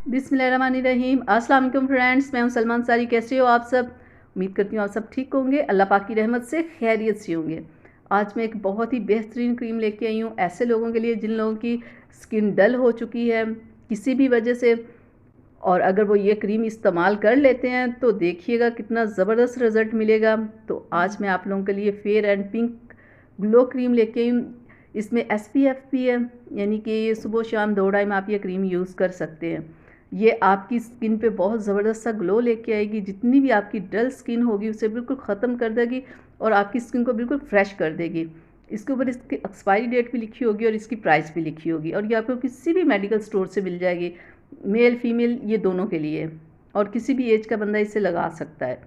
बिस्मिल्लाहिर्रहमानिर्रहीम। अस्सलाम वालेकुम फ्रेंड्स, मैं हूं सलमान सारी। कैसे हो आप सब? उम्मीद करती हूँ आप सब ठीक होंगे, अल्लाह पाक की रहमत से खैरियत से होंगे। आज मैं एक बहुत ही बेहतरीन क्रीम लेके आई हूँ ऐसे लोगों के लिए जिन लोगों की स्किन डल हो चुकी है किसी भी वजह से, और अगर वो ये क्रीम इस्तेमाल कर लेते हैं तो देखिएगा कितना ज़बरदस्त रिज़ल्ट मिलेगा। तो आज मैं आप लोगों के लिए fair and pink glow cream लेके आई हूँ। इसमें SPF भी है, यानी कि ये सुबह शाम 2 टाइम आप ये क्रीम यूज़ कर सकते हैं। ये आपकी स्किन पे बहुत ज़बरदस्त सा ग्लो लेके आएगी, जितनी भी आपकी डल स्किन होगी उसे बिल्कुल ख़त्म कर देगी और आपकी स्किन को बिल्कुल फ्रेश कर देगी। इसके ऊपर इसकी एक्सपायरी डेट भी लिखी होगी और इसकी प्राइस भी लिखी होगी, और ये आपको किसी भी मेडिकल स्टोर से मिल जाएगी, मेल फीमेल ये दोनों के लिए, और किसी भी एज का बंदा इसे लगा सकता है।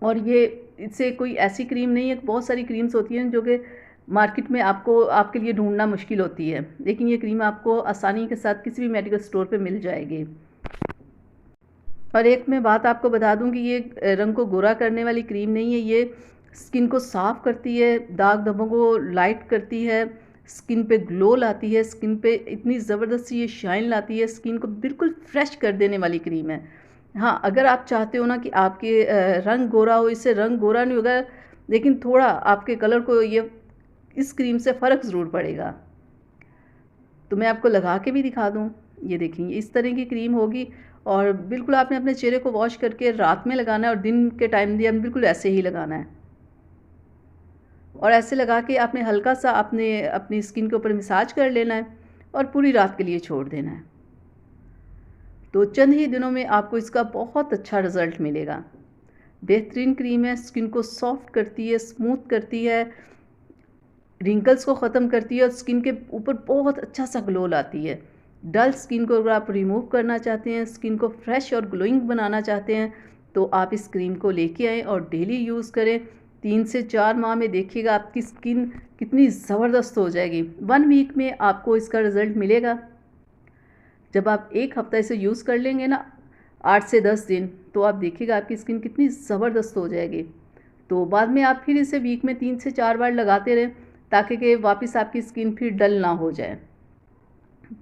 और ये इससे कोई ऐसी क्रीम नहीं है, बहुत सारी क्रीम्स होती हैं जो कि मार्केट में आपको आपके लिए ढूंढना मुश्किल होती है, लेकिन ये क्रीम आपको आसानी के साथ किसी भी मेडिकल स्टोर पे मिल जाएगी। और एक मैं बात आपको बता दूं कि ये रंग को गोरा करने वाली क्रीम नहीं है, ये स्किन को साफ़ करती है, दाग धब्बों को लाइट करती है, स्किन पे ग्लो लाती है, स्किन पे इतनी ज़बरदस्त ये शाइन लाती है, स्किन को बिल्कुल फ्रेश कर देने वाली क्रीम है। हाँ, अगर आप चाहते हो ना कि आपके रंग गोरा हो, इससे रंग गोरा नहीं होगा, लेकिन थोड़ा आपके कलर को ये इस क्रीम से फ़र्क ज़रूर पड़ेगा। तो मैं आपको लगा के भी दिखा दूँ। ये देखिए इस तरह की क्रीम होगी, और बिल्कुल आपने अपने चेहरे को वॉश करके रात में लगाना है और दिन के टाइम भी बिल्कुल ऐसे ही लगाना है। और ऐसे लगा के आपने हल्का सा अपनी स्किन के ऊपर मसाज कर लेना है और पूरी रात के लिए छोड़ देना है। तो चंद ही दिनों में आपको इसका बहुत अच्छा रिज़ल्ट मिलेगा। बेहतरीन क्रीम है, स्किन को सॉफ्ट करती है, स्मूथ करती है, रिंकल्स को ख़त्म करती है और स्किन के ऊपर बहुत अच्छा सा ग्लो लाती है। डल स्किन को अगर आप रिमूव करना चाहते हैं, स्किन को फ्रेश और ग्लोइंग बनाना चाहते हैं, तो आप इस क्रीम को लेके आएँ और डेली यूज़ करें। 3 से 4 माह में देखिएगा आपकी स्किन कितनी ज़बरदस्त हो जाएगी। 1 वीक में आपको इसका रिज़ल्ट मिलेगा। जब आप 1 हफ़्ता इसे यूज़ कर लेंगे ना, 8 से 10 दिन, तो आप देखिएगा आपकी स्किन कितनी ज़बरदस्त हो जाएगी। तो बाद में आप फिर इसे वीक में 3 से 4 बार लगाते रहें, ताकि कि वापस आपकी स्किन फिर डल ना हो जाए,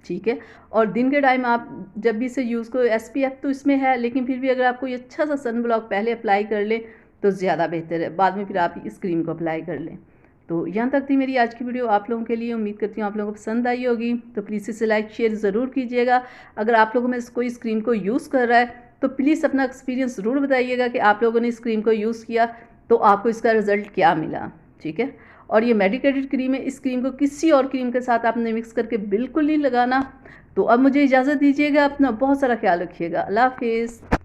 ठीक है। और दिन के टाइम आप जब भी इसे यूज़ करो, SPF तो इसमें है, लेकिन फिर भी अगर आप कोई अच्छा सा सन ब्लॉक पहले अप्लाई कर लें तो ज़्यादा बेहतर है, बाद में फिर आप इस क्रीम को अप्लाई कर लें। तो यहाँ तक थी मेरी आज की वीडियो आप लोगों के लिए। उम्मीद करती हूँ आप लोगों को पसंद आई होगी, तो प्लीज़ इसे लाइक शेयर ज़रूर कीजिएगा। अगर आप लोगों में से कोई इस क्रीम को यूज़ कर रहा है तो प्लीज़ अपना एक्सपीरियंस ज़रूर बताइएगा कि आप लोगों ने इस क्रीम को यूज़ किया तो आपको इसका रिज़ल्ट क्या मिला, ठीक है। और ये मेडिकेटेड क्रीम है, इस क्रीम को किसी और क्रीम के साथ आपने मिक्स करके बिल्कुल नहीं लगाना। तो अब मुझे इजाज़त दीजिएगा, अपना बहुत सारा ख्याल रखिएगा। अल्लाह हाफिज़।